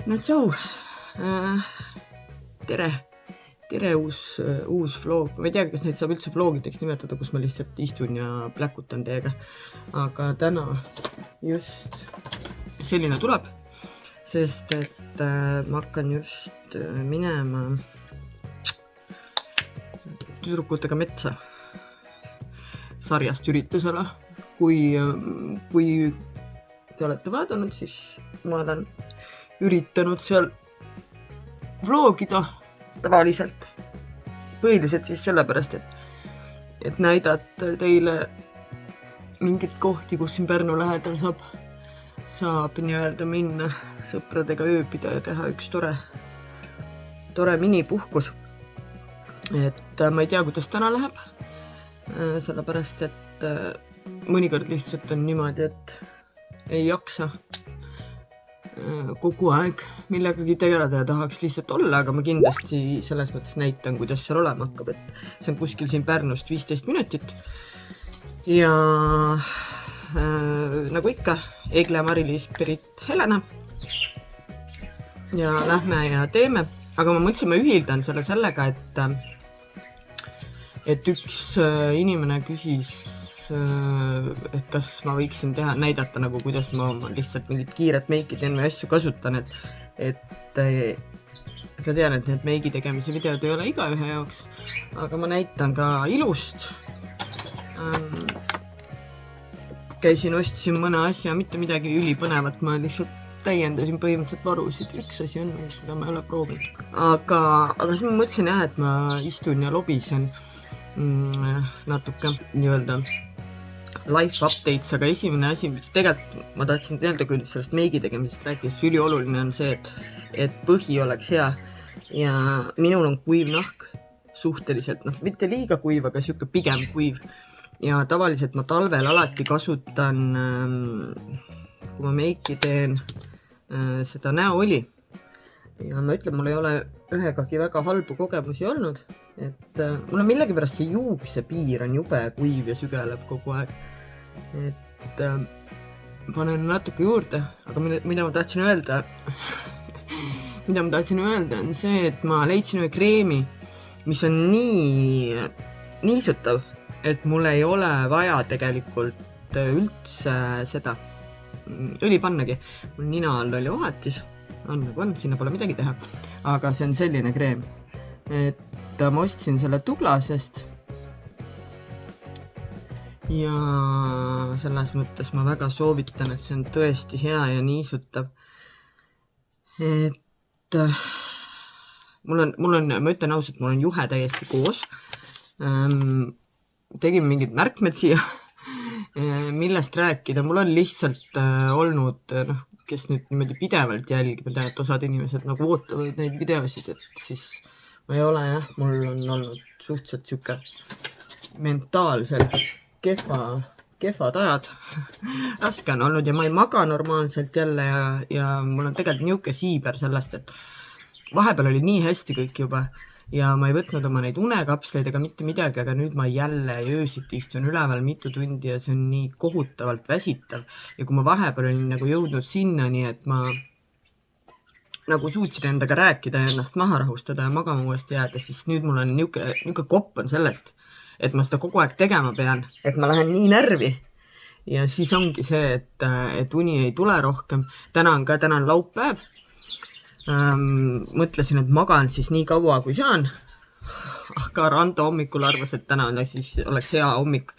No tšau, tere uus vlog. Ma ei tea, kas neid saab üldse vlogideks nimetada, kus ma lihtsalt istun ja pläkutan teiega. Aga täna just selline tuleb, sest et ma hakkan just minema tüdrukutega metsa sarjast üritusele. Kui te olete vaadanud, siis ma olen üritanud seal vlogida tavaliselt. Põhiliselt siis sellepärast, et näidata teile mingit kohti, kus siin Pärnu lähedal saab nii-öelda minna sõpradega ööbida ja teha üks tore minipuhkus. Et ma ei tea, kuidas täna läheb, sellepärast, et mõnikord lihtsalt on niimoodi, et ei jaksa kogu aeg millegagi tegeleda ja tahaks lihtsalt olla, aga ma kindlasti selles mõttes näitan, kuidas seal olema hakkab, et see on kuskil siin Pärnust 15 minutit ja nagu ikka, Egle, Mari-Liis, Berit, Helena ja lähme ja teeme, aga ma mõtlesin, ma ühildan sellega, et üks inimene küsis, et kas ma võiksin näidata nagu, kuidas ma lihtsalt mingit kiiret meiki teen või asju kasutan, et ma tean, et need meigi tegemise videod ei ole igaühe jaoks, aga ma näitan ka ilust. Käisin, ostsin mõne asja, mitte midagi ülipõnevat, ma lihtsalt täiendasin põhimõtteliselt varusid. Üks asi on, mida ma ei ole proovinud. Aga siis ma mõtlesin jah, et ma istun ja lobisen natuke nii-öelda life updates, aga esimene asi, mis tegelikult ma tahtsin teada küll sellest meigi tegemisest rääkides, ülioluline on see, et põhi oleks hea ja minul on kuiv nahk suhteliselt, mitte liiga kuiv, aga siuke pigem kuiv ja tavaliselt ma talvel alati kasutan, kui ma meiki teen, seda näoõli ja ma ütlen, mul ei ole ühegagi väga halbu kogemusi olnud, et mul on millegipärast see juuksepiir on jube kuiv ja sügeleb kogu aeg. Et panen natuke juurde, aga mida ma tahtsin öelda on see, et ma leidsin ühe kreemi, mis on nii niisutav, et mul ei ole vaja tegelikult üldse seda õli pannagi. Mul nina all oli vahetis, sinna pole midagi teha, aga see on selline kreem, et ma ostsin selle Douglasest ja selles mõttes ma väga soovitan, et see on tõesti hea ja niisutav. Et mul on, ma ütlen ausalt, mul on juhe täiesti koos. Tegin mingid märkmed siia, millest rääkida. Mul on lihtsalt olnud, kes nüüd niimoodi pidevalt jälgib, et osad inimesed nagu ootavad neid videosid, et siis ma ei ole jah, mul on olnud suhteliselt siuke mentaalselt kehvad ajad. Raske on olnud ja ma ei maga normaalselt jälle ja mul on tegelikult niuke siiber sellest, et vahepeal oli nii hästi kõik juba ja ma ei võtnud oma neid unekapsleid ega mitte midagi, aga nüüd ma jälle öösiti istun üleval mitu tundi ja see on nii kohutavalt väsitav ja kui ma vahepeal olin nagu jõudnud sinnani, et ma nagu suutsin endaga rääkida ja ennast maha rahustada ja magama uuesti jääda, siis nüüd mul on niuke kopp on sellest, et ma seda kogu aeg tegema pean, et ma lähen nii närvi ja siis ongi see, et uni ei tule rohkem. Täna on laupäev. Mõtlesin, et magan siis nii kaua, kui saan. Aga Rando hommikul arvas, et täna siis oleks hea hommik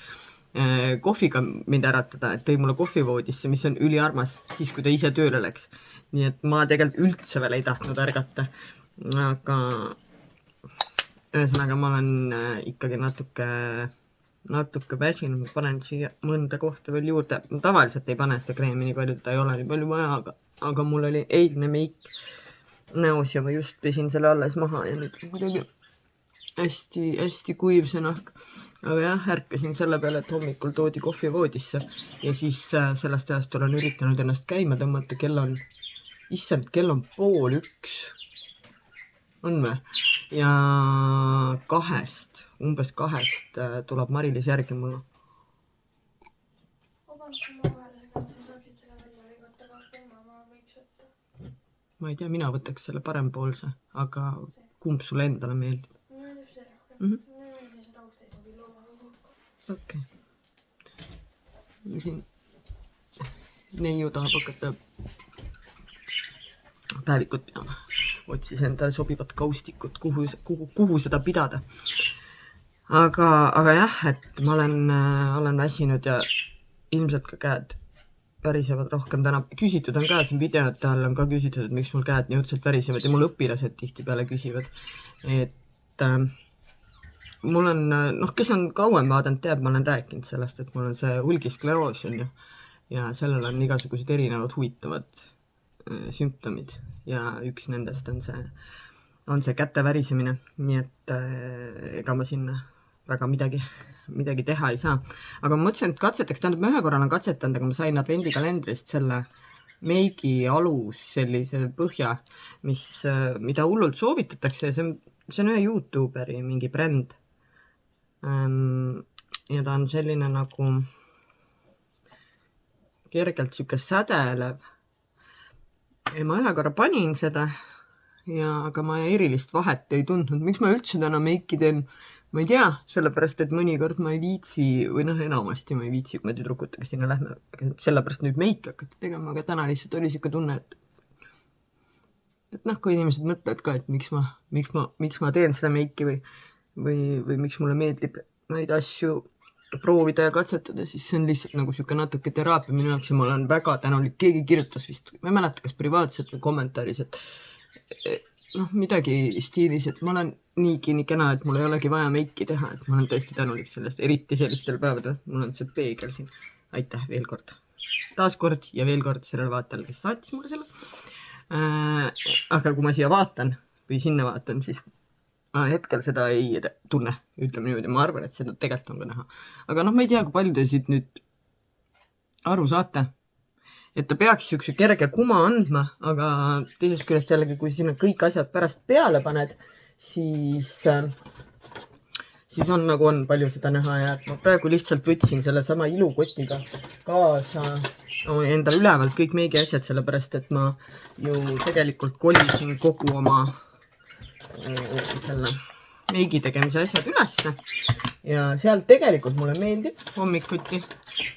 kohviga mind äratada, et tõi mulle kohvivoodisse, mis on üliarmas siis, kui ta ise tööle läks. Nii et ma tegelikult üldse veel ei tahtnud ärgata. Aga ühesõnaga, ma olen ikkagi natuke väsinud, ma panen siia mõnda kohta veel juurde. Ma tavaliselt ei pane seda kreemi nii palju, ta ei ole nii palju vaja, aga mul oli eilne meik näos ja ma just pesin selle alles maha ja nüüd kuidagi hästi kuiv see nahk. Aga jah, ärkasin selle peale, et hommikul toodi kohvivoodisse ja siis sellest ajast olen üritanud ennast käima tõmmata. Kell on 12:30. On või? Ja umbes 2 tuleb Mari-Liis järgi mulle. ma ei tea, mina võtaks selle parempoolse, aga kumb sulle endale meeldib? Okei. Siin neiu tahab hakata päevikut pidama. Otsis endale sobivat kaustikut, kuhu seda pidada. Aga jah, et ma olen väsinud ja ilmselt ka käed värisevad rohkem täna. Küsitud on ka, siin videote all on ka küsitud, et miks mul käed nii õudselt värisevad ja mul õpilased tihtipeale küsivad, et mul on, kes on kauem vaadanud, teab, ma olen rääkinud sellest, et mul on see hulgiskleroos on ju ja sellel on igasugused erinevad huvitavad sümptomid ja üks nendest on see käte värisemine, nii et ega ma sinna väga midagi teha ei saa. Aga ma mõtlesin, et katsetaks, tähendab, ma ühe korra olen katsetanud, aga ma sain advendikalendrist selle meigi alus sellise põhja, mida hullult soovitatakse, see on ühe YouTuberi mingi bränd. Ja ta on selline nagu kergelt siuke sädelev. Ja ma ühe korra panin seda, aga ma erilist vahet ei tundnud. Miks ma üldse täna meiki teen? Ma ei tea, sellepärast, et mõnikord ma ei viitsi, või enamasti ma ei viitsi, kui me tüdrukutega sinna lähme. Sellepärast nüüd meiki hakati tegema, aga täna lihtsalt oli siuke tunne, et kui inimesed mõtlevad ka, et miks ma teen seda meiki või miks mulle meeldib neid asju proovida ja katsetada, siis see on lihtsalt nagu siuke natuke teraapia minu jaoks ja ma olen väga tänulik. Keegi kirjutas vist, ma ei mäleta, kas privaatselt või kommentaaris, et midagi stiilis, et ma olen niigi nii kena, et mul ei olegi vaja meiki teha, et ma olen tõesti tänulik sellest, eriti sellistel päevadel. Mul on see peegel siin. Aitäh veel kord. Taaskord ja veel kord sellele vaatajale, kes saatis mulle selle. Aga kui ma siia vaatan või sinna vaatan, siis ma hetkel seda ei tunne, ütleme niimoodi. Ma arvan, et seda tegelikult on ka näha. Aga ma ei tea, kui palju te siit nüüd aru saate. Et ta peaks siukse kerge kuma andma, aga teisest küljest jällegi, kui sinna kõik asjad pärast peale paned, siis on nagu on palju seda näha ja ma praegu lihtsalt võtsin selle sama ilukotiga kaasa endal ülevalt kõik meigi asjad, sellepärast et ma ju tegelikult kolisin kogu oma selle meigi tegemise asjad ülesse ja seal tegelikult mulle meeldib hommikuti,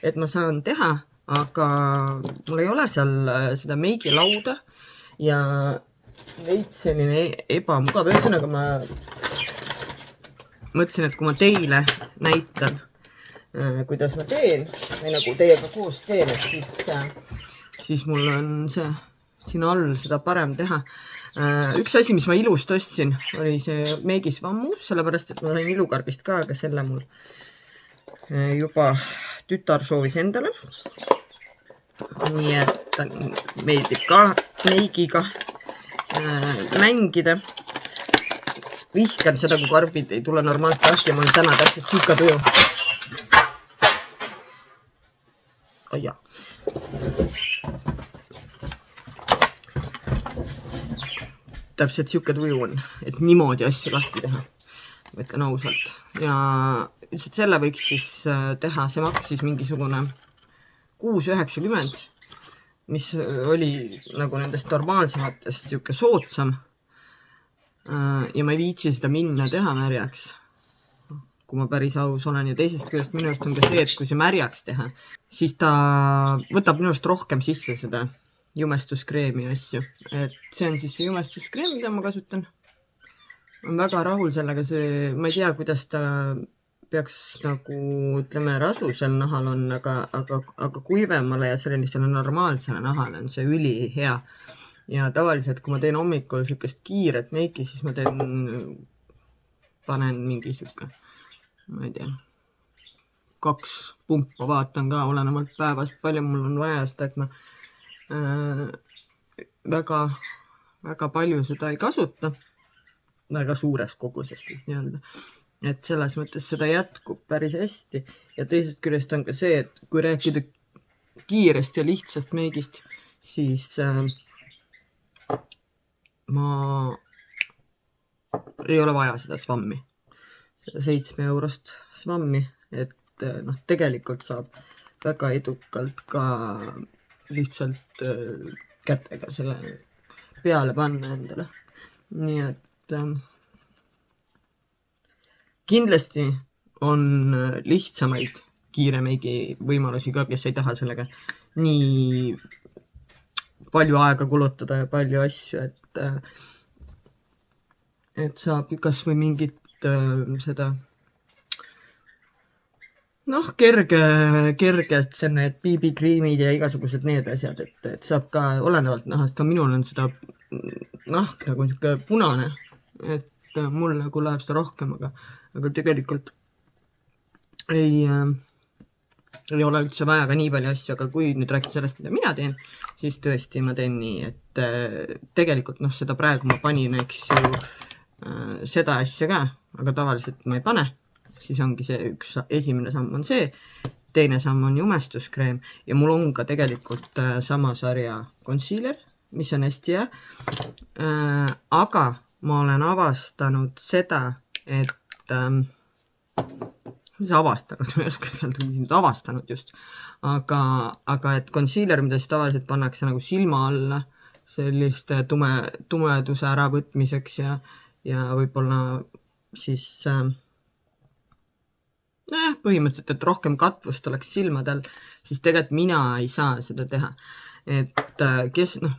et ma saan teha, aga mul ei ole seal seda meigi lauda ja veits selline ebamugav. Ühesõnaga ma mõtlesin, et kui ma teile näitan, kuidas ma teen või nagu teiega koos teen, et siis mul on see siin all seda parem teha. Üks asi, mis ma ilust ostsin, oli see meigis vammus, sellepärast, et ma sain ilukarbist ka, aga selle mul juba tütar soovis endale. Nii et meeldib ka meigiga mängida. Vihkan seda, kui karbid ei tule normaalselt lahti ja ma olen täna täpselt siuka tuju. Jaa. Täpselt siuke tuju on, et niimoodi asju lahti teha. Ma ütlen ausalt. Ja üldiselt selle võiks siis teha, see maksis mingisugune 6,90, mis oli nagu nendest normaalsematest siuke soodsam. Ja ma ei viitsi seda minna teha märjaks, kui ma päris aus olen. Ja teisest küljest minu arust on ka see, et kui see märjaks teha, siis ta võtab minu arust rohkem sisse seda jumestuskreemi asju. Et see on siis see jumestuskreem, mida ma kasutan. Ma olen väga rahul sellega. Ma ei tea, kuidas ta peaks nagu, ütleme, rasusel nahal on, aga kuivemale ja sellisele normaalsele nahale on see üli hea. Ja tavaliselt, kui ma teen hommikul siukest kiiret meiki, siis ma panen mingi siuke, ma ei tea, 2 pumpa vaatan ka olenevalt päevast, palju mul on vaja seda, et ma väga palju seda ei kasuta, väga suures koguses siis nii-öelda. Et selles mõttes seda jätkub päris hästi ja teisest küljest on ka see, et kui rääkida kiirest ja lihtsast meigist, siis ma ei ole vaja seda svammi, seda 7 eurost svammi, et tegelikult saab väga edukalt ka lihtsalt kätega selle peale panna endale. Nii et kindlasti on lihtsamaid, kiiremeigi võimalusi ka, kes ei taha sellega nii palju aega kulutada ja palju asju, et saab kas või mingit seda kergelt need BB-kriimid ja igasugused need asjad, et saab ka olenevalt nahast, ka minul on seda nahk nagu niisugune punane, et mul nagu läheb seda rohkem, aga tegelikult ei ole üldse vaja ka nii palju asju, aga kui nüüd rääkida sellest, mida mina teen, siis tõesti ma teen nii, et tegelikult seda praegu ma panin, eks ju, seda asja ka, aga tavaliselt ma ei pane, siis ongi see esimene samm on see, teine samm on jumestuskreem ja mul on ka tegelikult sama sarja concealer, mis on hästi hea, aga ma olen avastanud seda, et mis avastanud, ma ei oska öelda, mis nüüd avastanud just, aga et concealer, mida siis tavaliselt pannakse nagu silma alla selliste tumeduse äravõtmiseks ja võib-olla siis põhimõtteliselt, et rohkem katvust oleks silmadel, siis tegelikult mina ei saa seda teha. Et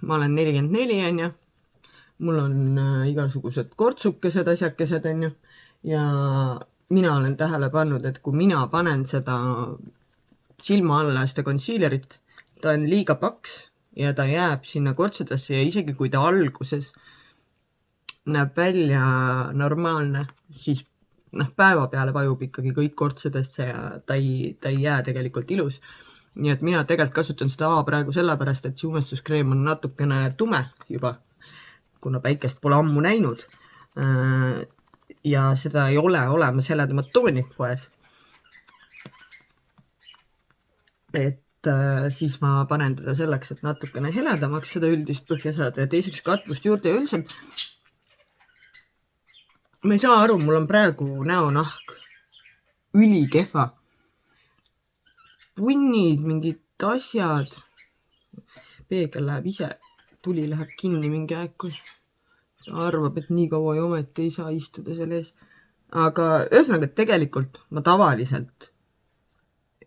ma olen 44, on ju, mul on igasugused kortsukesed, asjakesed, on ju, ja mina olen tähele pannud, et kui mina panen seda silma alla seda concealerit, ta on liiga paks ja ta jääb sinna kortsudesse ja isegi kui ta alguses näeb välja normaalne, siis päeva peale vajub ikkagi kõik kortsudesse ja ta ei jää tegelikult ilus. Nii et mina tegelikult kasutan seda praegu sellepärast, et see jumestuskreem on natukene tume juba, kuna päikest pole ammu näinud. Ja seda ei ole olemas heledamat tooni poes. Et siis ma panen teda selleks, et natukene heledamaks seda üldist põhja saada ja teiseks katvust juurde ja üldiselt ma ei saa aru, mul on praegu näonahk ülikehva. Punnid, mingid asjad. Peegel läheb ise, tuli läheb kinni mingi aeg, kui arvab, et nii kaua ja ometi ei saa istuda selle ees. Aga ühesõnaga, tegelikult ma tavaliselt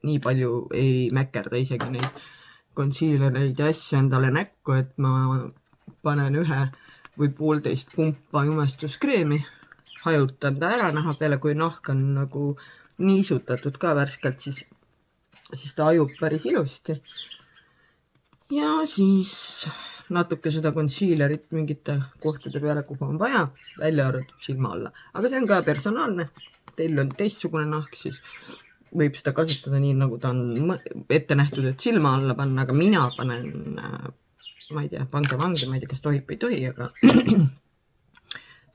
nii palju ei mäkerda isegi neid concealereid ja asju endale näkku, et ma panen 1 või 1,5 pumpa jumestuskreemi, hajutan ta ära naha peale, kui nahk on nagu niisutatud ka värskelt, siis ta hajub päris ilusti. Ja siis natuke seda concealerit mingite kohtade peale, kuhu on vaja, välja arvatud silma alla. Aga see on ka personaalne. Teil on teistsugune nahk, siis võib seda kasutada nii, nagu ta on ette nähtud, et silma alla panna, aga mina panen, ma ei tea, pange, ma ei tea, kas tohib või ei tohi, aga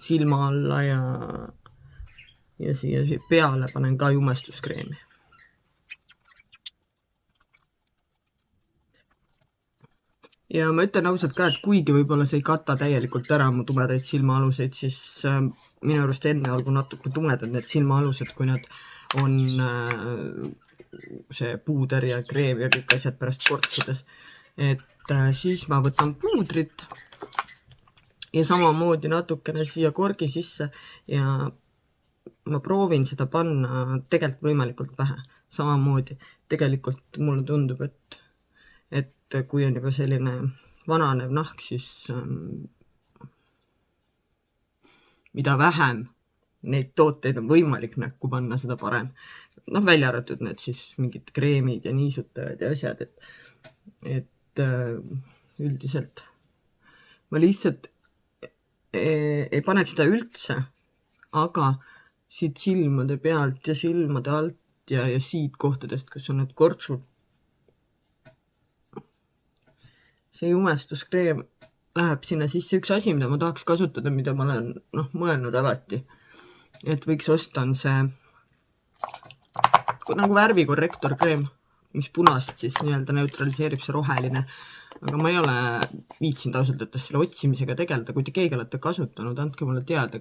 silma alla ja siia peale panen ka jumestuskreemi. Ja ma ütlen ausalt ka, et kuigi võib-olla see ei kata täielikult ära mu tumedaid silmaaluseid, siis minu arust enne olgu natuke tumedad need silmaalused, kui nad on see puuder ja kreem ja kõik asjad pärast kortsudes. Et siis ma võtan puudrit ja samamoodi natukene siia korgi sisse ja ma proovin seda panna tegelikult võimalikult vähe. Samamoodi tegelikult mulle tundub, et kui on juba selline vananev nahk, siis mida vähem neid tooteid on võimalik näkku panna, seda parem. Välja arvatud need siis mingid kreemid ja niisutajad ja asjad, et üldiselt ma lihtsalt ei paneks seda üldse, aga siit silmade pealt ja silmade alt ja siit kohtadest, kus on need kortsud. See jumestuskreem läheb sinna sisse. Üks asi, mida ma tahaks kasutada, mida ma olen mõelnud alati, et võiks osta on see nagu värvikorrektorkreem, mis punast siis nii-öelda neutraliseerib see roheline. Aga ma ei ole viitsinud ausalt võttes selle otsimisega tegeleda. Kui te keegi olete kasutanud, andke mulle teada,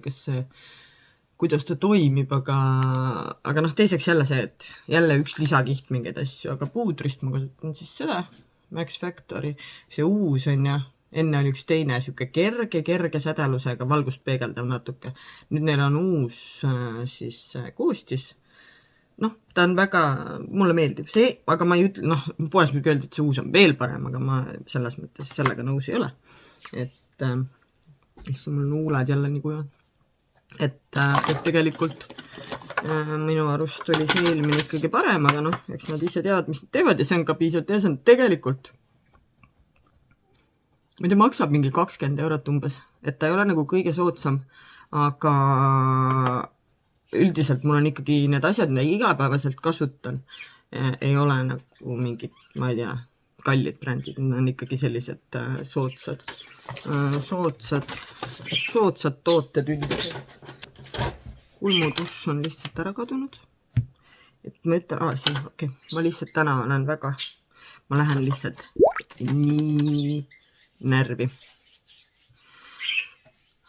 kuidas ta toimib, aga teiseks jälle see, et jälle üks lisakiht mingeid asju, aga puudrist ma kasutan siis seda Max Factory, see uus on ja enne oli üks teine siuke kerge sädelusega, valgust peegeldav natuke. Nüüd neil on uus siis koostis. Noh, ta on väga, mulle meeldib see, aga ma ei ütle, noh, poes võib öelda, et see uus on veel parem, aga ma selles mõttes sellega nõus ei ole. Et mul nuulad jälle nii kujuvad. Et tegelikult minu arust oli see eelmine ikkagi parem, aga noh, eks nad ise teavad, mis nad teevad ja see on ka piisavalt ja see on tegelikult ma ei tea, maksab mingi 20 eurot umbes, et ta ei ole nagu kõige soodsam, aga üldiselt mul on ikkagi need asjad, mida igapäevaselt kasutan, ei ole nagu mingid, ma ei tea, kallid brändid, need on ikkagi sellised soodsad tooted üldiselt. Kulmutuss on lihtsalt ära kadunud. Et ma ütlen, siin, okei. Ma lihtsalt täna olen väga, ma lähen lihtsalt nii närvi.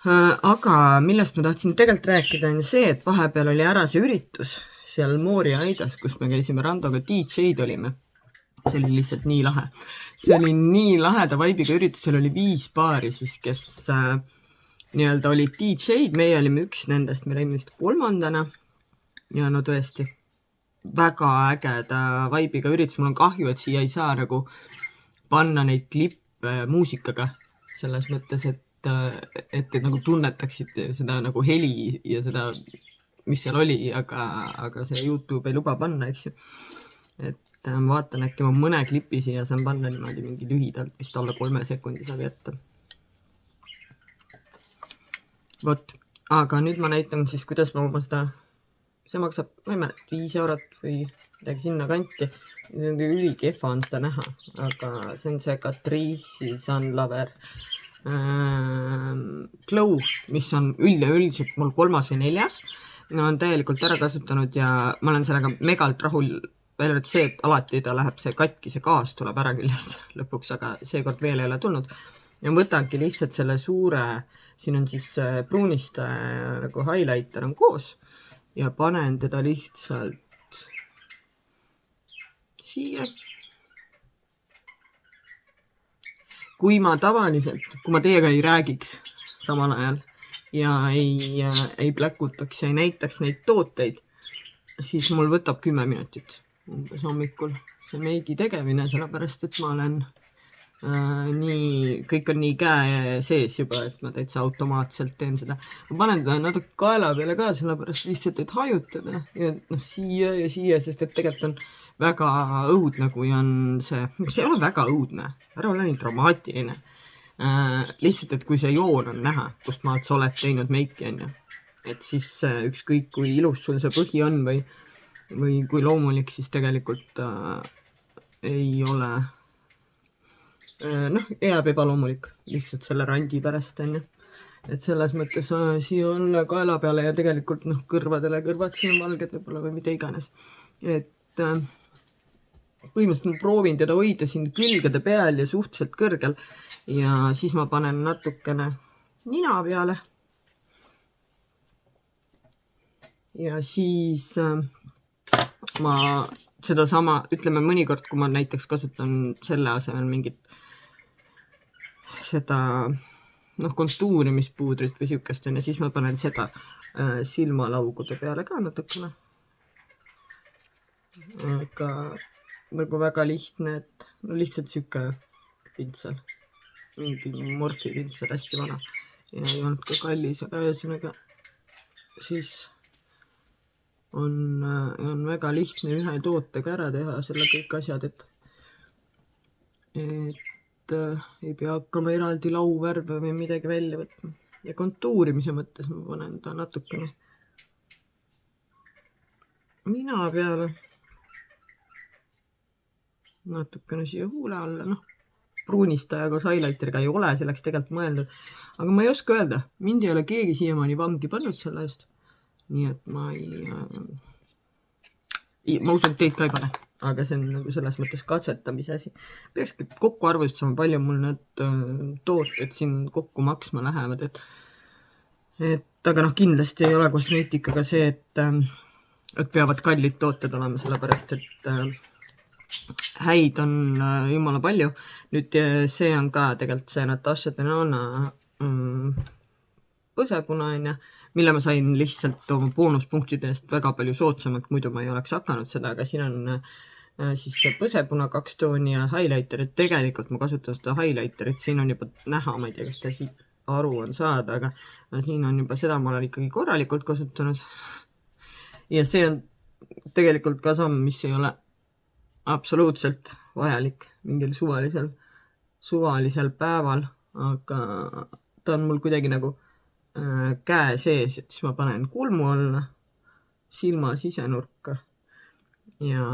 Aga millest ma tahtsin tegelikult rääkida on see, et vahepeal oli ära see üritus seal Moori aidas, kus me käisime Randoga DJ-d olime. See oli lihtsalt nii lahe. See oli nii laheda vaibiga üritus, seal oli 5 paari siis, kes nii-öelda olid DJ-d, meie olime üks nendest, me olime vist 3. ja no tõesti väga ägeda vaibiga üritus, mul on kahju, et siia ei saa nagu panna neid klippe muusikaga, selles mõttes, et nagu tunnetaksite seda nagu heli ja seda, mis seal oli, aga see YouTube ei luba panna, eks ju. Et vaatan, äkki ma mõne klipi siia saan panna niimoodi mingi lühidalt, vist alla 3 sekundi saab jätta. Vot, aga nüüd ma näitan siis, kuidas ma oma seda, see maksab, ma ei mäleta, 5 eurot või midagi sinna kanti. Ülikehva on seda näha, aga see on see Catrice'i Sunlover Glow, mis on üldiselt mul 3. või 4. No on täielikult ära kasutanud ja ma olen sellega megalt rahul, välja see, et alati ta läheb see katki, see gaas tuleb ära küljest lõpuks, aga seekord veel ei ole tulnud. Ja võtangi lihtsalt selle suure, siin on siis pruunist nagu highlighter on koos ja panen teda lihtsalt siia. Kui ma tavaliselt, kui ma teiega ei räägiks samal ajal ja ei pläkutaks ja ei näitaks neid tooteid, siis mul võtab 10 minutit umbes hommikul see meigi tegemine, sellepärast, et ma olen kõik on nii käe sees juba, et ma täitsa automaatselt teen seda. Ma panen teda natuke kaela peale ka, sellepärast lihtsalt, et hajutada ja siia ja siia, sest et tegelikult on väga õudne, kui on see ei ole väga õudne, ära ole nii dramaatiline. Lihtsalt, et kui see joon on näha, kust maalt sa oled teinud meiki, on ju. Et siis ükskõik, kui ilus sul see põhi on või kui loomulik, siis tegelikult ei ole jääb ebaloomulik lihtsalt selle randi pärast, on ju. Et selles mõttes siia olla kaela peale ja tegelikult kõrvad siin on valged võib-olla või mida iganes. Et põhimõtteliselt ma proovin teda hoida siin külgede peal ja suhteliselt kõrgel ja siis ma panen natukene nina peale. Ja siis ma seda sama, ütleme mõnikord, kui ma näiteks kasutan selle asemel mingit seda kontuurimispuudrit või siukest on ja siis ma panen seda silmalaugude peale ka natukene. Aga nagu väga lihtne, et lihtsalt siuke pintsel, mingi morfi pintsel, hästi vana ja ei olnud ka kallis, aga ühesõnaga siis on väga lihtne ühe tootega ära teha selle kõik asjad, et ei pea hakkama eraldi lauvärve või midagi välja võtma. Ja kontuurimise mõttes ma panen ta natukene nina peale. Natukene siia huule alla. Pruunistaja koos highlighteriga ei ole, see läks tegelikult mõeldud. Aga ma ei oska öelda, mind ei ole keegi siiamaani vangi pannud selle eest. Nii et ma usun, et teid ka ei pane. Aga see on nagu selles mõttes katsetamise asi. Peakski kokku arvustama, palju mul need tooted siin kokku maksma lähevad. Aga kindlasti ei ole kosmeetikaga see, et peavad kallid tooted olema, sellepärast, et häid on jumala palju. Nüüd see on ka tegelikult see Natasha Denona põsepunaine, mille ma sain lihtsalt oma boonuspunktide eest väga palju soodsamalt, muidu ma ei oleks hakanud seda, aga siin on siis see põsepuna 2 tooni ja highlighterit. Tegelikult ma kasutan seda highlighterit, siin on juba näha, ma ei tea, kas ta siit aru on saada, aga siin on juba seda, ma olen ikkagi korralikult kasutanud. Ja see on tegelikult ka samm, mis ei ole absoluutselt vajalik mingil suvalisel päeval, aga ta on mul kuidagi nagu käe sees, et siis ma panen kulmu alla, silma sisenurka ja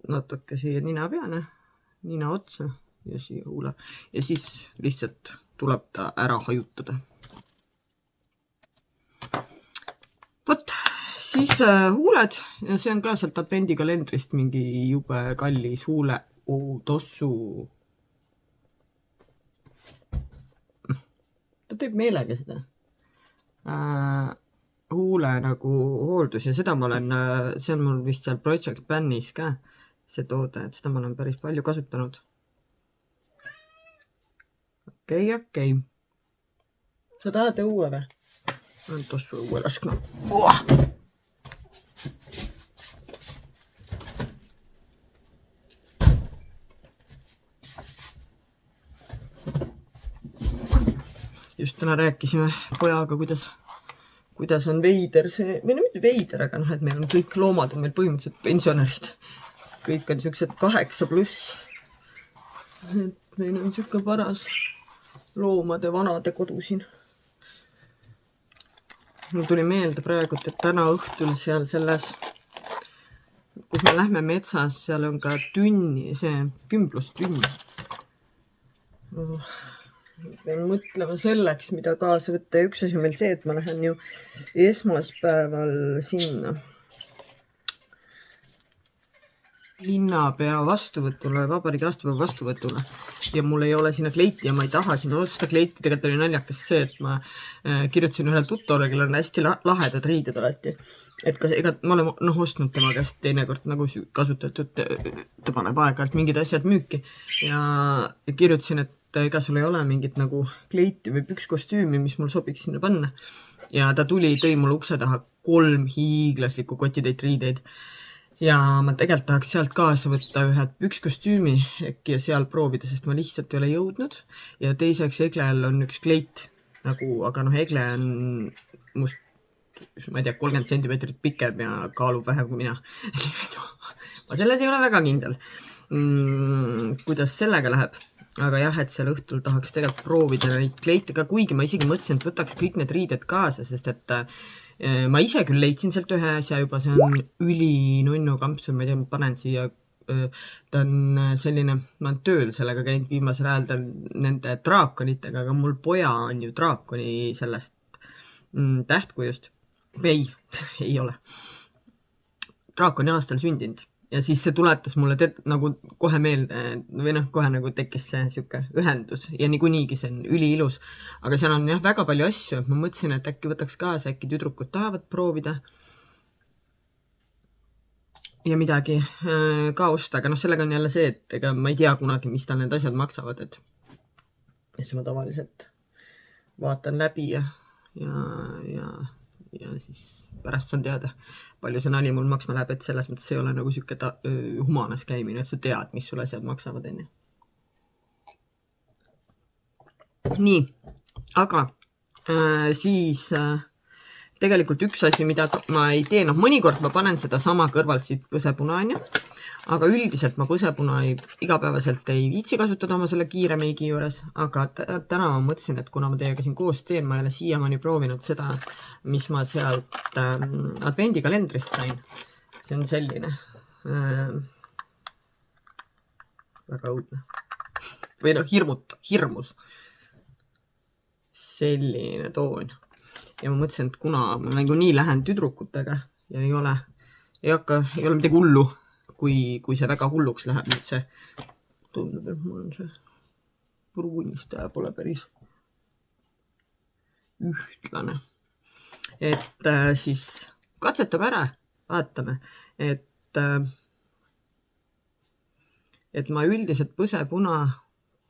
natuke siia nina peale, nina otsa ja siia huule ja siis lihtsalt tuleb ta ära hajutada. Vot, siis huuled ja see on ka sealt advendikalendrist mingi jube kallis huule tossu. Ta teeb meelega seda huule nagu hooldus ja seda ma olen, see on mul vist seal Project Bannis ka see toode, et seda ma olen päris palju kasutanud. Okei. Sa tahad õue või? On tossu õue laskma. Just täna rääkisime pojaga, kuidas on veider see, või no mitte veider, aga et meil on kõik loomad on meil põhimõtteliselt pensionärid. Kõik on siuksed 8+. Et meil on siuke paras loomade vanade kodu siin. Mul tuli meelde praegu, et täna õhtul seal selles, kus me lähme metsas, seal on ka tünni, see kümblustünn. Pean mõtlema selleks, mida kaasa võtta. Ja üks asi on meil see, et ma lähen ju esmaspäeval sinna linnapea vastuvõtule, vabariigi aastapäeva vastuvõtule ja mul ei ole sinna kleiti ja ma ei taha sinna osta kleiti. Tegelikult oli naljakas see, et ma kirjutasin ühele tuttavale, kellel on hästi lahedad riided alati. Et kas, ma olen ostnud tema käest teinekord nagu kasutatud, ta paneb aeg-ajalt mingid asjad müüki ja kirjutasin, et ega sul ei ole mingit nagu kleiti või pükskostüümi, mis mul sobiks sinna panna. Ja ta tõi mulle ukse taha 3 hiiglaslikku kotitäit riideid. Ja ma tegelikult tahaks sealt kaasa võtta ühe pükskostüümi äkki ja seal proovida, sest ma lihtsalt ei ole jõudnud. Ja teiseks Eglel on üks kleit nagu, aga Egle on must, ma ei tea, 30 centimeetrit pikem ja kaalub vähem kui mina. Ma selles ei ole väga kindel, kuidas sellega läheb. Aga jah, et seal õhtul tahaks tegelikult proovida neid kleite ka, kuigi ma isegi mõtlesin, et võtaks kõik need riided kaasa, sest et ma ise küll leidsin sealt ühe asja juba, see on ülinunnu kampsun, ma ei tea, ma panen siia, ta on selline, ma olen tööl sellega käinud viimasel ajal, ta on nende draakonitega, aga mul poja on ju draakoni sellest tähtkujust. Ei ole. Draakoni aastal sündinud. Ja siis see tuletas mulle nagu kohe meelde või kohe nagu tekkis see siuke ühendus ja niikuinigi see on üliilus. Aga seal on jah väga palju asju, et ma mõtlesin, et äkki võtaks kaasa, äkki tüdrukud tahavad proovida ja midagi ka osta. Aga sellega on jälle see, et ega ma ei tea kunagi, mis tal need asjad maksavad, et siis ma tavaliselt vaatan läbi ja siis pärast saan teada, palju see nali mul maksma läheb, et selles mõttes ei ole nagu siuke humanas käimine, et sa tead, mis sul asjad maksavad enne. Nii, aga siis tegelikult üks asi, mida ma ei tee, mõnikord ma panen seda sama kõrvalt siit põsepuna, aga üldiselt ma põsepuna igapäevaselt ei viitsi kasutada oma selle kiire meigi juures, aga täna ma mõtlesin, et kuna ma teiega siin koos teen, ma ei ole siiamaani proovinud seda, mis ma sealt advendikalendrist sain. See on selline väga õudne või hirmus selline toon ja ma mõtlesin, et kuna ma nii lähen tüdrukutega ja ei ole midagi hullu, kui see väga hulluks läheb, nüüd see tundub, et mul on see pruunistaja pole päris ühtlane. Et siis katsetame ära, vaatame, et et ma üldiselt põsepuna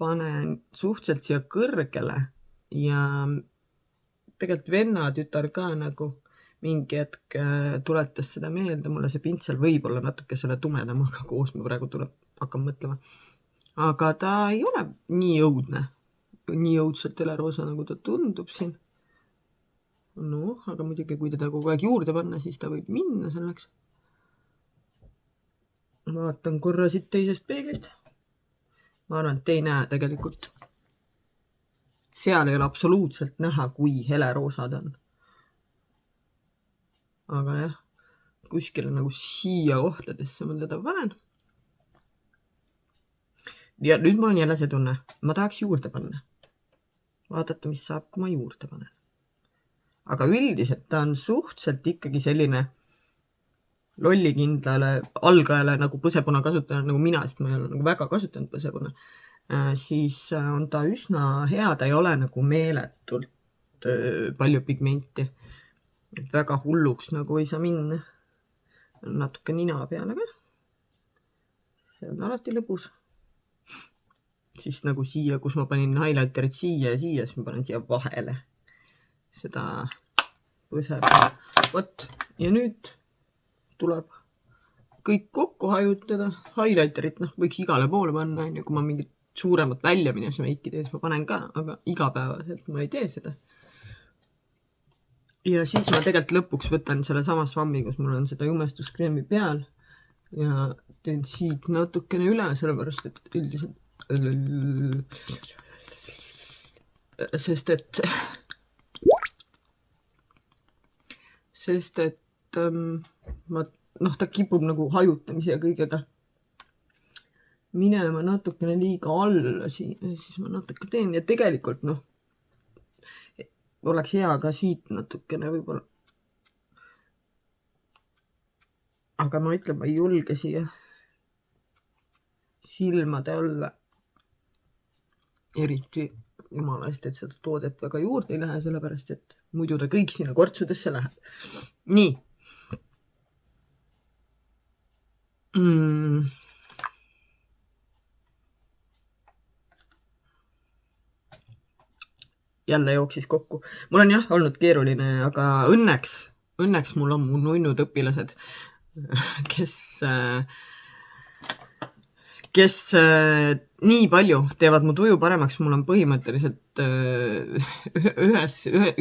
panen suhteliselt siia kõrgele ja tegelikult venna tütar ka nagu mingi hetk tuletas seda meelde, mulle see pintsel võib olla natuke selle tumedamaga koos, ma praegu hakkan mõtlema. Aga ta ei ole nii õudne, nii õudselt heleroosa, nagu ta tundub siin. Aga muidugi, kui teda kogu aeg juurde panna, siis ta võib minna selleks. Ma vaatan korra siit teisest peeglist. Ma arvan, et ei näe tegelikult. Seal ei ole absoluutselt näha, kui heleroosad on. Aga jah, kuskile nagu siia kohtadesse ma teda panen. Ja nüüd mul on jälle see tunne. Ma tahaks juurde panna. Vaadata, mis saab, kui ma juurde panen. Aga üldiselt ta on suhteliselt ikkagi selline lollikindlale algajale nagu põsepuna kasutajale, nagu mina, sest ma ei ole nagu väga kasutanud põsepuna, siis on ta üsna hea, ta ei ole nagu meeletult palju pigmenti. Et väga hulluks nagu ei saa minna. Natuke nina peale ka. See on alati lõbus. Siis nagu siia, kus ma panin highlighterit siia ja siia, siis ma panen siia vahele seda põsepuna. Võt, ja nüüd tuleb kõik kokku hajutada. Highlighterit võiks igale poole panna, kui ma mingit suuremat välja minnes meiki tees, ma panen ka, aga igapäevaselt ma ei tee seda. Ja siis ma tegelikult lõpuks võtan selle sama svammi, kus mul on seda jumestuskreemi peal ja teen siit natukene üle, sellepärast et üldiselt sest et ta kipub nagu hajutamise ja kõigega minema natukene liiga alla siin, siis ma natuke teen ja tegelikult oleks hea ka siit natukene võib-olla. Aga ma ütlen, ma ei julge siia silmade alla eriti jumala eest, et seda toodet väga juurde ei lähe, sellepärast et muidu ta kõik sinna kortsudesse läheb. Nii. Jälle jooksis kokku. Mul on jah olnud keeruline, aga õnneks mul on mu nunnud õpilased, kes nii palju teevad mu tuju paremaks. Mul on põhimõtteliselt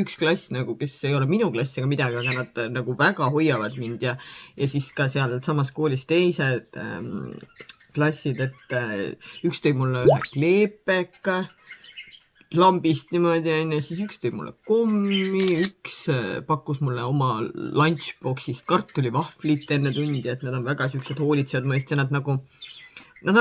üks klass, kes ei ole minu klass ega midagi, aga nad nagu väga hoiavad mind ja siis ka seal samas koolis teised klassid, et üks tõi mulle ühe kleepeka lambist niimoodi, ja siis üks tõi mulle kommi, üks pakkus mulle oma lunchboxist kartulivahvlit enne tundi, et nad on väga siuksed hoolitsevad mõist ja nad on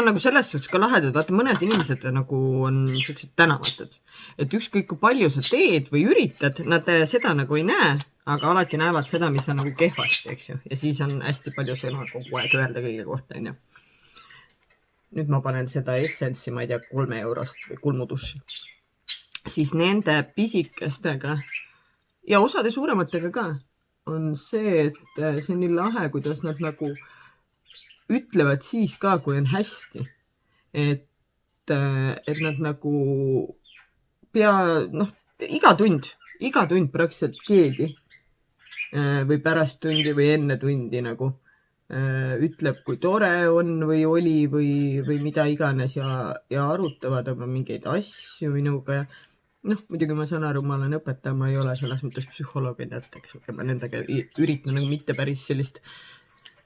nagu selles suhtes ka lahedad. Vaata, mõned inimesed nagu on siuksed tänavatud, et ükskõik kui palju sa teed või üritad, nad seda nagu ei näe, aga alati näevad seda, mis on nagu kehvasti, eks ju. Ja siis on hästi palju sõna kogu aeg öelda kõige kohta, on ju. Nüüd ma panen seda Essence'i, ma ei tea, 3 eurost või kulmuduši. Siis nende pisikestega ja osade suurematega ka on see, et see on nii lahe, kuidas nad nagu ütlevad siis ka, kui on hästi. Et nad nagu iga tund praktiliselt keegi või pärast tundi või enne tundi nagu ütleb, kui tore on või oli või mida iganes ja arutavad oma mingeid asju minuga ja muidugi ma saan aru, ma olen õpetaja, ma ei ole selles mõttes psühholoogid, et ma nendega üritan nagu mitte päris sellist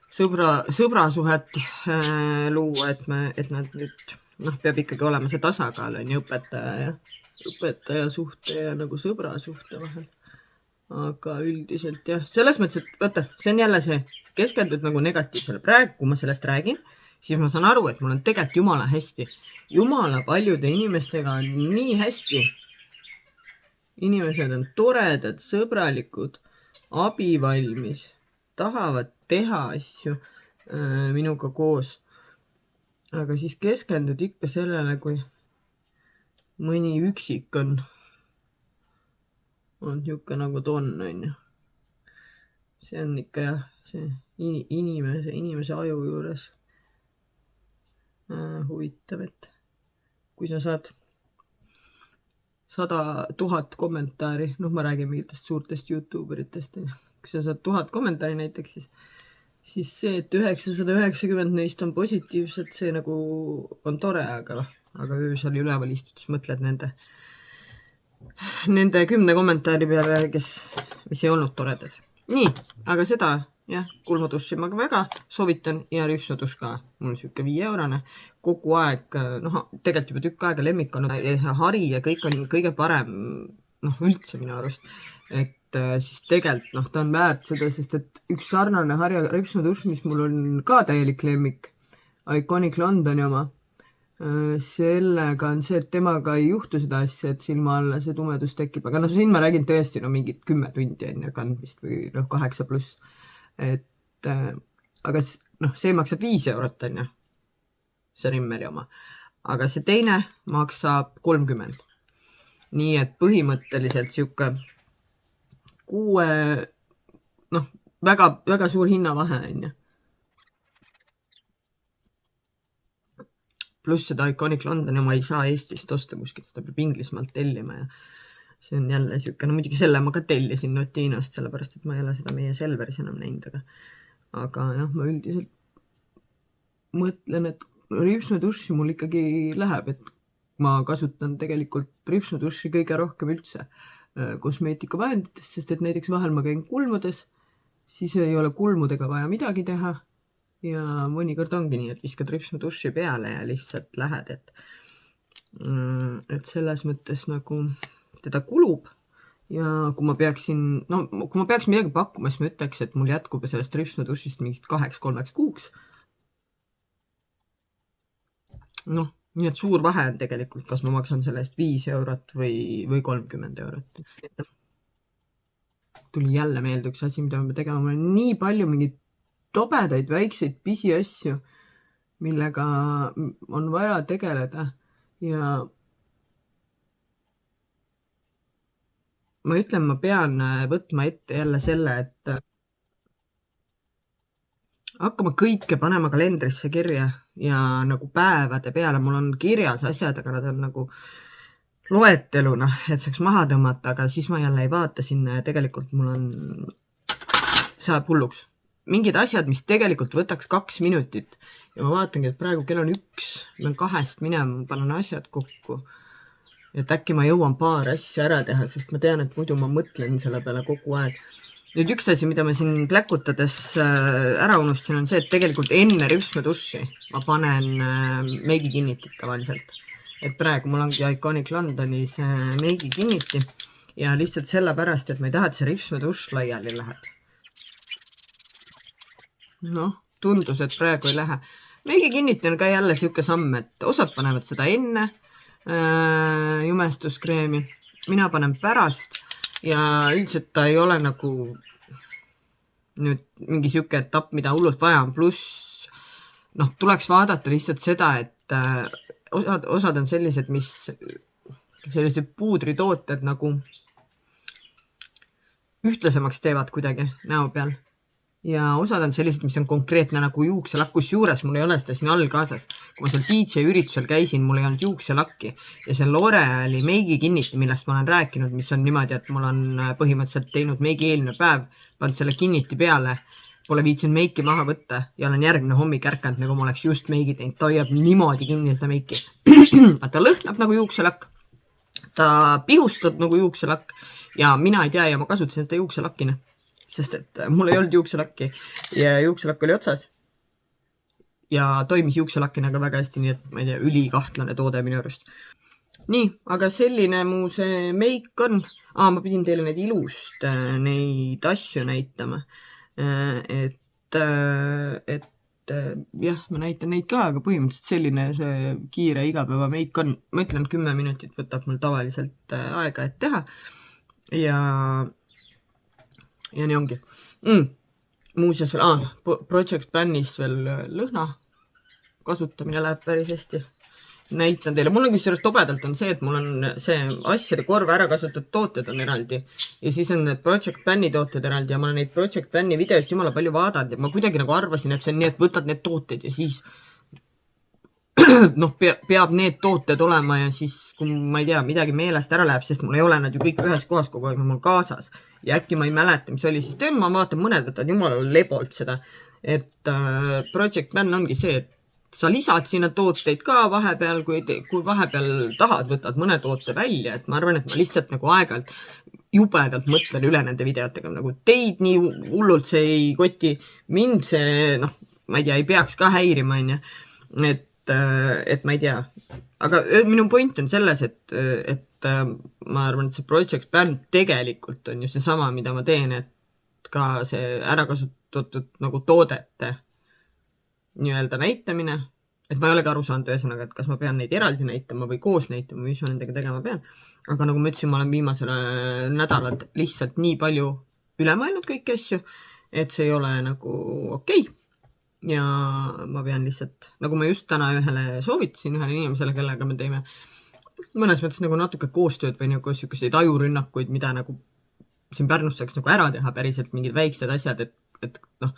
sõbrasuhet luua, et nad nüüd, peab ikkagi olema see tasakaal, on ju, õpetaja suhte ja nagu sõbra suhte vahel. Aga üldiselt jah, selles mõttes, et vaata, see on jälle see, keskendud nagu negatiivsele. Praegu, kui ma sellest räägin, siis ma saan aru, et mul on tegelikult jumala hästi. Jumala paljude inimestega on nii hästi. Inimesed on toredad, sõbralikud, abivalmis, tahavad teha asju minuga koos. Aga siis keskendud ikka sellele, kui mõni üksik on niuke nagu ta on ju. See on ikka jah, see inimese aju juures huvitav, et kui sa saad 100 000 kommentaari, ma räägin mingitest suurtest YouTuberitest, kui sa saad 1000 kommentaari näiteks, siis see, et 990 neist on positiivsed, see nagu on tore, aga öösel üleval istudes mõtled nende 10 kommentaari peale, mis ei olnud toredad. Nii, aga seda, jah, kulmuduši ma ka väga soovitan ja rüpsnuduš ka. Mul on siuke 5 €, kogu aeg, tegelikult juba tükk aega lemmik on ja see hari ja kõik on kõige parem, üldse minu arust. Et siis tegelikult, ta on väärt seda, sest et üks sarnane harja rüpsnuduš, mis mul on ka täielik lemmik, Iconic Londoni oma, sellega on see, et temaga ei juhtu seda asja, et silma alla see tumedus tekib, aga siin ma räägin tõesti mingid 10 tundi enne kandmist või 8+. Et aga see maksab 5 €, on ju, see Rimmeli oma, aga see teine maksab 30. Nii et põhimõtteliselt siuke 6, väga suur hinnavahe, on ju. Pluss seda Iconic Londoni oma ei saa Eestist osta kuskilt, seda peab Inglismaalt tellima ja see on jälle siuke, muidugi selle ma ka tellisin Notinost, sellepärast, et ma ei ole seda meie Selveris enam näinud, aga jah, ma üldiselt mõtlen, et rüpsnuduši mul ikkagi läheb, et ma kasutan tegelikult rüpsnuduši kõige rohkem üldse kosmeetikavahenditest, sest et näiteks vahel ma käin kulmudes, siis ei ole kulmudega vaja midagi teha. Ja mõnikord ongi nii, et viskad rüpsnuduši peale ja lihtsalt lähed, et selles mõttes nagu teda kulub ja kui ma peaksin midagi pakkuma, siis ma ütleks, et mul jätkub sellest rüpsnudušist mingit 2-3 kuuks. Nii et suur vahe on tegelikult, kas ma maksan selle eest 5 € või 30 €. Tuli jälle meelde üks asi, mida ma pean tegema, mul on nii palju mingit tobedaid väikseid pisiasju, millega on vaja tegeleda ja ma ütlen, ma pean võtma ette jälle selle, et hakkama kõike panema kalendrisse kirja ja nagu päevade peale, mul on kirjas asjad, aga nad on nagu loeteluna, et saaks maha tõmmata, aga siis ma jälle ei vaata sinna ja tegelikult mul saab hulluks. Mingid asjad, mis tegelikult võtaks 2 minutit ja ma vaatangi, et praegu kell on 1, ma 2 minema, panen asjad kokku. Et äkki ma jõuan paar asja ära teha, sest ma tean, et muidu ma mõtlen selle peale kogu aeg. Nüüd üks asi, mida ma siin pläkutades ära unustasin, on see, et tegelikult enne rüpsnuduši ma panen meigikinnitit tavaliselt. Et praegu mul ongi Iconic Londoni see meigikinniti ja lihtsalt sellepärast, et ma ei taha, et see rüpsnuduš laiali läheb. Tundus, et praegu ei lähe. Meigikinniti on ka jälle siuke samm, et osad panevad seda enne jumestuskreemi, mina panen pärast ja üldiselt ta ei ole nagu nüüd mingi siuke etapp, mida hullult vaja on, pluss tuleks vaadata lihtsalt seda, et osad on sellised, mis sellised puudritooted nagu ühtlasemaks teevad kuidagi näo peal. Ja osad on sellised, mis on konkreetne nagu juukselakk, kus juures mul ei ole seda siin all kaasas. Kui ma seal DJ üritusel käisin, mul ei olnud juukselakki ja see L'Oreali meigikinniti, millest ma olen rääkinud, mis on niimoodi, et mul on põhimõtteliselt teinud meigi eelmine päev, pannud selle kinniti peale, pole viitsinud meiki maha võtta ja olen järgmine hommik ärkanud, nagu ma oleks just meigi teinud. Ta hoiab niimoodi kinni seda meiki. Ta lõhnab nagu juukselakk, ta pihustab nagu juukselakk ja mina ei tea ja ma kasutasin seda juukselakkina. Sest et mul ei olnud juukselakki ja juukselakk oli otsas ja toimis juukselakkina ka väga hästi, nii et ma ei tea, ülikahtlane toode minu arust. Nii, aga selline mu see meik on. Ma pidin teile neid ilust neid asju näitama, et jah, ma näitan neid ka, aga põhimõtteliselt selline see kiire igapäeva meik on. Ma ütlen, 10 minutit võtab mul tavaliselt aega, et teha ja nii ongi. Muuseas veel, Project Planis veel lõhna kasutamine läheb päris hästi. Näitan teile. Mul on kusjuures tobedalt on see, et mul on see asjade korv ära kasutatud tooted on eraldi ja siis on need Project Plani tooted eraldi ja ma olen neid Project Plani videost jumala palju vaadanud ja ma kuidagi nagu arvasin, et see on nii, et võtad need tooted ja siis noh, peab need tooted olema ja siis, kui ma ei tea, midagi meelest ära läheb, sest mul ei ole nad ju kõik ühes kohas kogu aeg mul kaasas ja äkki ma ei mäleta, mis oli, siis ma vaatan, mõned võtavad jumala lebolt seda, et Project Ban ongi see, et sa lisad sinna tooteid ka vahepeal, kui vahepeal tahad, võtad mõne toote välja, et ma arvan, et ma lihtsalt nagu aeg-ajalt jubedalt mõtlen üle nende videotega, nagu teid nii hullult see ei koti, mind see, noh, ma ei tea, ei peaks ka häirima, onju, et ma ei tea, aga minu point on selles, et ma arvan, et see Project Ban tegelikult on ju seesama, mida ma teen, et ka see ärakasutatud nagu toodete nii-öelda näitamine, et ma ei olegi aru saanud ühesõnaga, et kas ma pean neid eraldi näitama või koos näitama, mis ma nendega tegema pean. Aga nagu ma ütlesin, ma olen viimasel nädalad lihtsalt nii palju üle mõelnud kõiki asju, et see ei ole nagu okei. Ja ma pean lihtsalt, nagu ma just täna ühele soovitasin ühele inimesele, kellega me teeme mõnes mõttes nagu natuke koostööd või nagu selliseid ajurünnakuid, mida nagu siin Pärnus saaks nagu ära teha päriselt mingid väiksed asjad, et noh,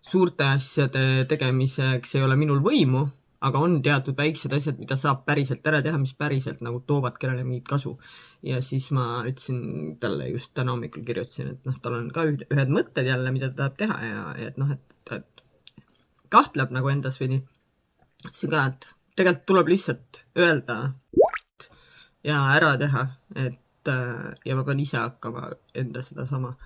suurte asjade tegemiseks ei ole minul võimu, aga on teatud väiksed asjad, mida saab päriselt ära teha, mis päriselt nagu toovad kellele mingit kasu. Ja siis ma ütlesin talle just täna hommikul kirjutasin, et noh, tal on ka ühed mõtted jälle, mida ta tahab teha ja et noh, et kahtleb nagu endas või nii. Ütlesin ka, et tegelikult tuleb lihtsalt öelda ja ära teha, et ja ma pean ise hakkama enda seda sama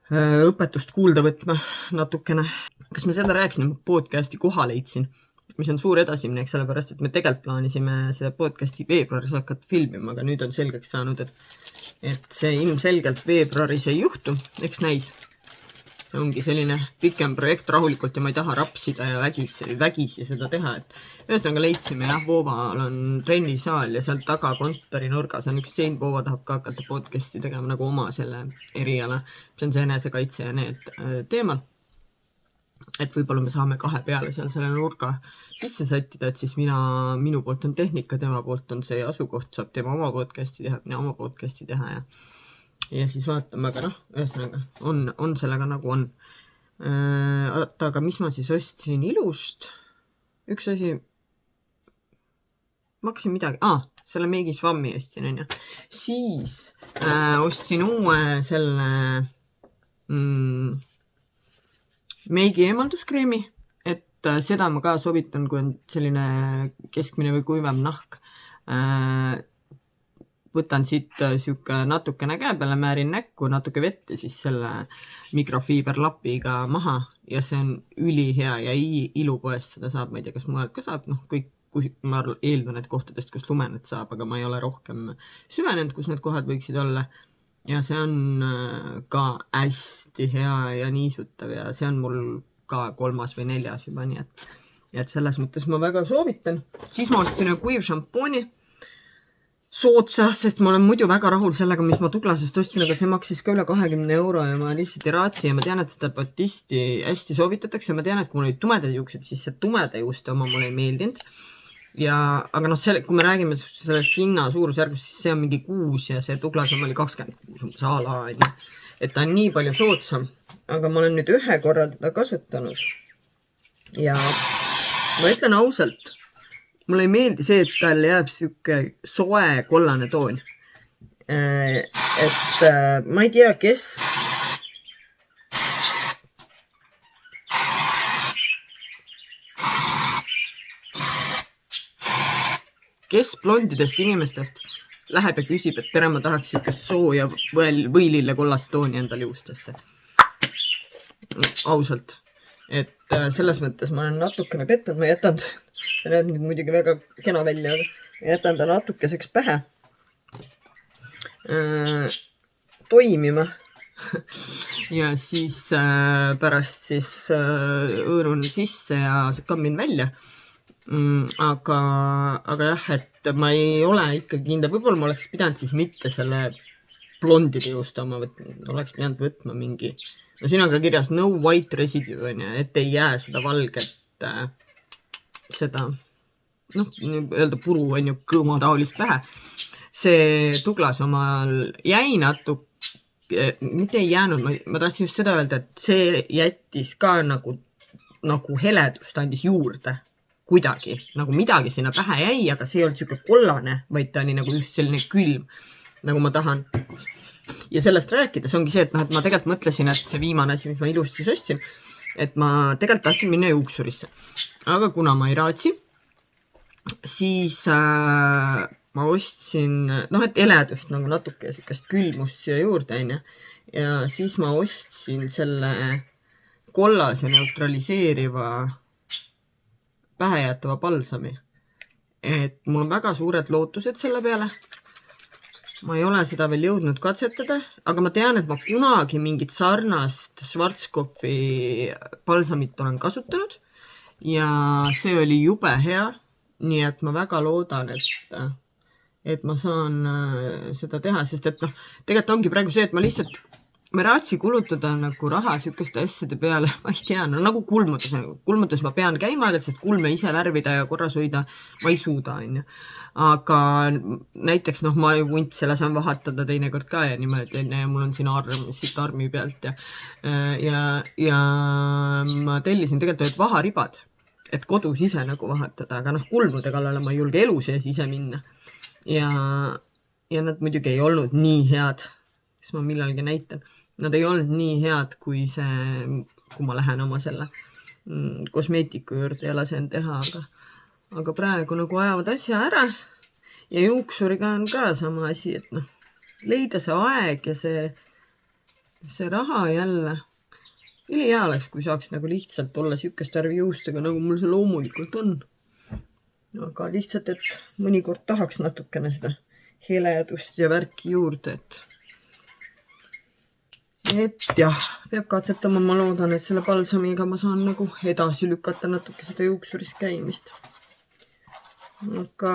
õpetust kuulda võtma natukene. Kas me seda rääkisime, podcasti koha leidsin, mis on suur edasiminek, sellepärast, et me tegelikult plaanisime seda podcasti veebruaris hakata filmima, aga nüüd on selgeks saanud, et see ilmselgelt veebruaris ei juhtu, eks näis. See ongi selline pikem projekt rahulikult ja ma ei taha rapsida ja vägisi seda teha, et ühesõnaga leidsime jah, Vooval on trennisaal ja seal taga kontori nurgas on üks sein, Voova tahab ka hakata podcasti tegema nagu oma selle eriala, see on see enesekaitse ja need teemal, et võib-olla me saame kahe peale seal selle nurga sisse sättida, et siis minu poolt on tehnika, tema poolt on see asukoht, saab tema oma podcasti teha, mina oma podcasti teha ja siis vaatame, aga noh, ühesõnaga on sellega nagu on. Aga mis ma siis ostsin ilust? Üks asi, ma hakkasin midagi, selle Meigi Swammi ostsin, on ju. Siis ostsin uue selle Meigi eemalduskreemi, et seda ma ka soovitan, kui on selline keskmine või kuivam nahk. Võtan siit siuke natukene käe peale, määrin näkku, natuke vett ja siis selle mikrofiiberlapiga maha ja see on ülihea ja ilupoest seda saab, ma ei tea, kas mujalt ka saab, noh, kõik, ma eeldan, et kohtadest, kus lumenet saab, aga ma ei ole rohkem süvenenud, kus need kohad võiksid olla ja see on ka hästi hea ja niisutav ja see on mul ka 3. või 4. juba, nii et selles mõttes ma väga soovitan. Siis ma ostsin kuiv šampooni sootsa, sest ma olen muidu väga rahul sellega, mis ma Tuglasest ostsin, aga see maksis ka üle 20 € ja ma lihtsalt ei raatsi ja ma tean, et seda Batisti hästi soovitatakse ja ma tean, et kui mul olid tumedad juuksed, siis see tumeda juuste oma mulle ei meeldinud. Aga noh, kui me räägime sellest hinna suurusjärgust, siis see on mingi 6 ja see Tuglas oli 26 saala, et ta on nii palju sootsam. Aga ma olen nüüd ühe korra teda kasutanud ja ma ütlen ausalt, mulle ei meeldi see, et tal jääb siuke soe kollane toon. Et ma ei tea, kes blondidest inimestest läheb ja küsib, et tere, ma tahaks siukest sooja võilille kollast tooni endale juustesse. Ausalt. Et selles mõttes ma olen natukene pettunud, ma jätan, see näeb nüüd muidugi väga kena välja, aga jätan ta natukeseks pähe toimima ja siis pärast siis õõrun sisse ja kammin välja. Aga jah, et ma ei ole ikkagi kindel, võib-olla ma oleks pidanud siis mitte selle blondide juustama, oleks pidanud võtma mingi. No siin on ka kirjas no white residue, et ei jää seda valget, seda, noh, öelda puru on ju kõõma taolist vähe. See Tuglas omal jäi natuke, mitte ei jäänud, ma tahtsin just seda öelda, et see jättis ka nagu heledust andis juurde, kuidagi, nagu midagi sinna pähe jäi, aga see ei olnud siuke kollane, vaid ta oli nagu just selline külm, nagu ma tahan. Ja sellest rääkides ongi see, et noh, et ma tegelikult mõtlesin, et see viimane asi, mis ma ilusti ostsin, et ma tegelikult tahtsin minna juuksurisse. Aga kuna ma ei raatsi, siis ma ostsin, noh, et eledust nagu natuke siukest külmust siia juurde, onju. Ja siis ma ostsin selle kollase neutraliseeriva pähejäetava balsami. Et mul on väga suured lootused selle peale. Ma ei ole seda veel jõudnud katsetada, aga ma tean, et ma kunagi mingit sarnast Schwarzkopfi balsamit olen kasutanud ja see oli jube hea. Nii et ma väga loodan, et ma saan seda teha, sest et noh, tegelikult ongi praegu see, et ma lihtsalt ma raatsi kulutada nagu raha sükeste asjade peale, ma ei tea, no nagu kulmudes ma pean käima, sest kulme ise värvida ja korras hoida ma ei suuda, onju. Aga näiteks noh, ma vuntse lasen vahatada teinekord ka ja niimoodi, ja mul on siin siit armi pealt ja ma tellisin tegelikult vaharibad, et kodus ise nagu vahatada, aga noh, kulmude kallale ma ei julge elu sees ise minna. Ja nad muidugi ei olnud nii head, siis ma millalgi näitan. Nad ei olnud nii head, kui ma lähen oma selle kosmeetiku juurde ja lasen teha, aga praegu nagu ajavad asja ära ja juuksuriga on ka sama asi, et noh, leida see aeg ja see raha jälle. Hea oleks, kui saaks nagu lihtsalt olla sükest värvi juustega, nagu mul see loomulikult on. Aga lihtsalt, et mõnikord tahaks natukene seda heledust ja värki juurde, et jah, peab katsetama, ma loodan, et selle balsamiga ma saan nagu edasi lükata natuke seda juuksuris käimist. Aga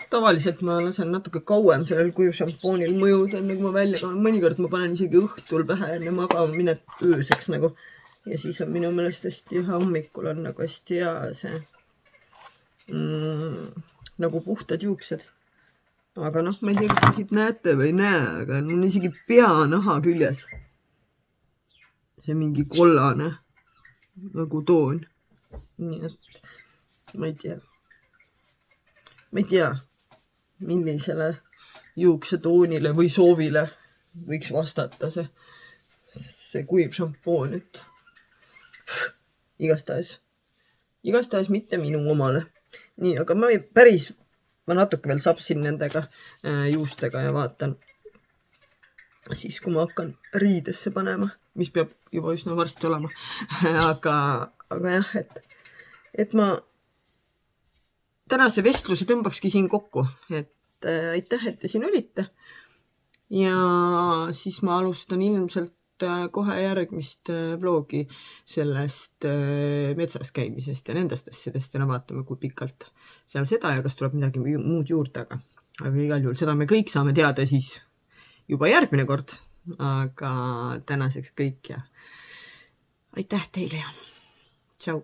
tavaliselt ma lasen natuke kauem sellel kujushampoonil mõjuda, nagu ma välja kavan. Mõnikord ma panen isegi õhtul pähe enne magama minna ööseks nagu. Ja siis on minu meelest hästi hommikul on nagu hästi hea see nagu puhtad juuksed. Aga noh, ma ei tea, kas te siit näete või ei näe, aga mul on isegi peanaha küljes. See mingi kollane nagu toon. Nii et ma ei tea, millisele juuksetoonile või soovile võiks vastata see kuiv šampoon, et igastahes mitte minu omale. Nii, aga ma natuke veel sapsin nendega juustega ja vaatan siis, kui ma hakkan riidesse panema, mis peab juba üsna varsti olema. aga jah, et ma tänase vestluse tõmbakski siin kokku, et aitäh, et te siin olite. Ja siis ma alustan ilmselt kohe järgmist bloogi sellest metsas käimisest ja nendest asjadest ja vaatame, kui pikalt seal seda ja kas tuleb midagi muud juurde, aga igal juhul seda me kõik saame teada siis juba järgmine kord, aga tänaseks kõik ja aitäh teile ja tšau!